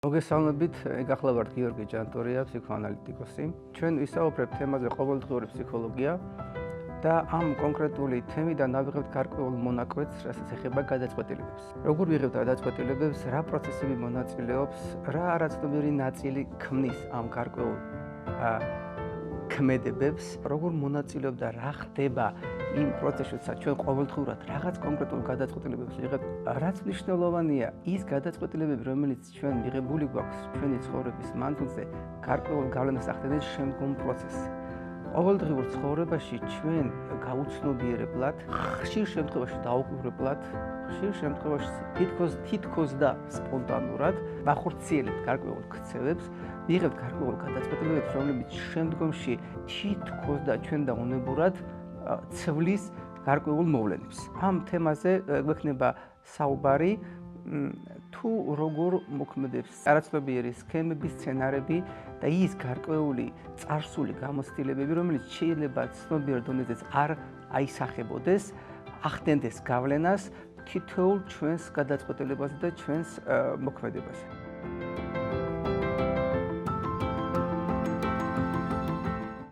მოგესალმებით, ეხლა ვართ გიორგი ჯანტორია, ფსიქოანალიტიკოსი. ჩვენ ვისაუბრებთ თემაზე ყოველდღიური ფსიქოლოგია და ამ კონკრეტული თემიდან ავიღებთ გარკვეულ მონაკვეთს, რასაც ეხება გადაწყვეტილებებს. როგორ ვიღებთ გადაწყვეტილებებს, რა პროცესები მონაწილეობს, რა არაცნობიერი ნაწილი ქმნის ამ გარკვეულ ქმედებებს, როგორ მონაწილეობ და რა ხდება იმ პროცესში, როცა ჩვენ ყოველდღურად რაღაც კონკრეტულ გადაწყვეტილებებს ვიღებთ, რაც მნიშვნელოვანია, ის გადაწყვეტილებები, რომელიც ჩვენ მიღებული გვაქვს ჩვენი ცხოვრების მანძილზე, გარკვეულ გავლენას ახდენის შემდგომ პროცესზე. ყოველდღიურ ცხოვრებაში ჩვენ გაუცნობიერებლად, ხშირ შემთხვევაში დაუკვირვებლად, ხშირ შემთხვევაში თითქოს და სპონტანურად ვახორციელებთ გარკვეულ ქცევებს, ვიღებთ გარკვეულ გადაწყვეტილებებს, რომლებიც შემდგომში თითქოს და ჩვენ და უნებურად ცვლის გარკვეულ მოვლენებს. ამ თემაზე გვექნება საუბარი, თუ როგორ მოქმედებს არაცნობიერი სქემები, სცენარები და ის გარკვეული წარსული გამოცდილებები, რომელიც შეიძლება ცნობიერ დონეზეც არ აისახებოდეს, ახდენდეს გავლენას თითოეულ ჩვენს გადაწყვეტილებაზე და ჩვენს მოქმედებაზე.